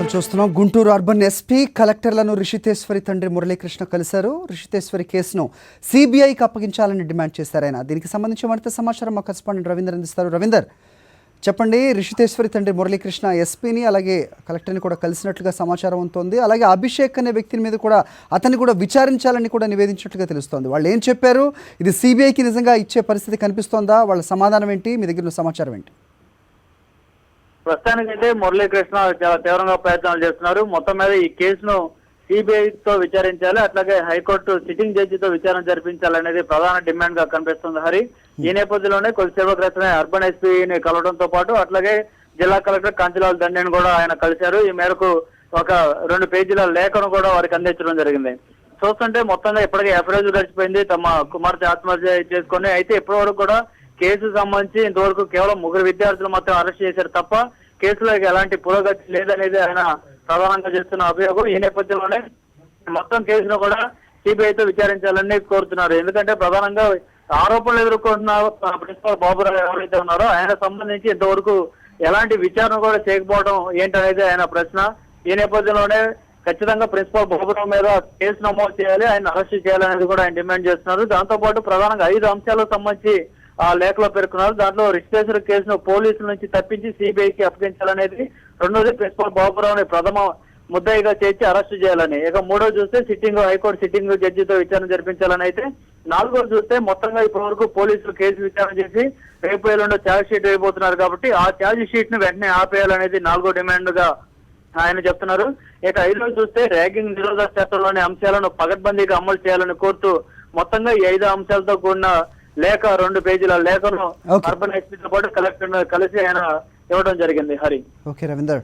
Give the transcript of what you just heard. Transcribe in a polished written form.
వార్తలు చూస్తున్నాం. Guntur urban SP కలెక్టర్లను రిషితేశ్వరి తండ్రి మురళీకృష్ణ కలిశారు. రిషితేశ్వరి కేసును సిబిఐకి అప్పగించాలని డిమాండ్ చేశారు ఆయన. దీనికి సంబంధించి మరింత సమాచారం మా కరెస్పాండెంట్ రవీందర్ అందిస్తారు. రవీందర్, చెప్పండి. రిషితేశ్వరి తండ్రి మురళీకృష్ణ ఎస్పీని అలాగే కలెక్టర్ని కూడా కలిసినట్లుగా సమాచారం ఉంటుంది. అలాగే అభిషేక్ అనే వ్యక్తిని మీద కూడా అతన్ని కూడా విచారించాలని కూడా నివేదించినట్లుగా తెలుస్తోంది. వాళ్ళు ఏం చెప్పారు? ఇది సిబిఐకి నిజంగా ఇచ్చే పరిస్థితి కనిపిస్తోందా? వాళ్ళ సమాధానం ఏంటి? మీ దగ్గర సమాచారం ఏంటి? ప్రస్తుతానికైతే మురళీకృష్ణ చాలా తీవ్రంగా ప్రయత్నాలు చేస్తున్నారు. మొత్తం మీద ఈ కేసును సిబిఐతో విచారించాలి, అట్లాగే హైకోర్టు సిట్టింగ్ జడ్జితో విచారణ జరిపించాలనేది ప్రధాన డిమాండ్ గా కనిపిస్తుంది. హరి, ఈ నేపథ్యంలోనే కొద్దిసేపు క్రితమే అర్బన్ ఎస్పీని కలవడంతో పాటు అట్లాగే జిల్లా కలెక్టర్ కాంతిలాల్ దండేని కూడా ఆయన కలిశారు. ఈ మేరకు ఒక 2 పేజీల లేఖను కూడా వారికి అందించడం జరిగింది. చూస్తుంటే మొత్తంగా ఇప్పటికే ఎఫ్ఐఆర్ గడిచిపోయింది. తమ కుమార్తె ఆత్మహత్య చేసుకుని అయితే ఇప్పటి వరకు కూడా కేసు సంబంధించి ఇంతవరకు కేవలం 3 విద్యార్థులు మాత్రం అరెస్ట్ చేశారు తప్ప కేసులో ఎలాంటి పురోగతి లేదనేది ఆయన ప్రధానంగా చేస్తున్న అభియోగం. ఈ నేపథ్యంలోనే మొత్తం కేసును కూడా సిబిఐతో విచారించాలని కోరుతున్నారు. ఎందుకంటే ప్రధానంగా ఆరోపణలు ఎదుర్కొంటున్న ప్రిన్సిపల్ బాబురావు ఎవరైతే ఉన్నారో ఆయన సంబంధించి ఇంతవరకు ఎలాంటి విచారణ కూడా చేయకపోవడం ఏంటనేది ఆయన ప్రశ్న. ఈ నేపథ్యంలోనే ఖచ్చితంగా ప్రిన్సిపల్ బాబురావు మీద కేసు నమోదు చేయాలి, ఆయన అరెస్ట్ చేయాలనేది కూడా ఆయన డిమాండ్ చేస్తున్నారు. దాంతో పాటు ప్రధానంగా 5 అంశాలకు సంబంధించి ఆ లేఖలో పేర్కొన్నారు. దాంట్లో రిజిస్ట్రేషన్ కేసును పోలీసుల నుంచి తప్పించి సిబిఐకి అప్పగించాలనేది, రెండోది ప్రిన్సిపల్ బాబురావుని ప్రథమ ముద్దాయిగా చేర్చి అరెస్టు చేయాలని, ఇక మూడోది చూస్తే హైకోర్టు సిట్టింగ్ జడ్జితో విచారణ జరిపించాలని, అయితే నాలుగోది చూస్తే మొత్తంగా ఇప్పటి వరకు పోలీసులు కేసు విచారణ చేసి రేపు ఎల్లుండో ఛార్జ్ షీట్ వేయబోతున్నారు కాబట్టి ఆ ఛార్జ్ షీట్ ను వెంటనే ఆపేయాలనేది 4వ డిమాండ్ గా ఆయన చెప్తున్నారు. ఇక 5 చూస్తే ర్యాగింగ్ నిరోధక చట్టంలోని అంశాలను పకడ్బందీగా అమలు చేయాలని కోరుతూ మొత్తంగా ఈ 5 అంశాలతో కూడిన లేఖ 2 పేజీల లేఖను అర్బన్ ఎస్పీతో పాటు కలెక్టర్ కలిసి ఆయన ఇవ్వడం జరిగింది. హరి, ఓకే రవీందర్.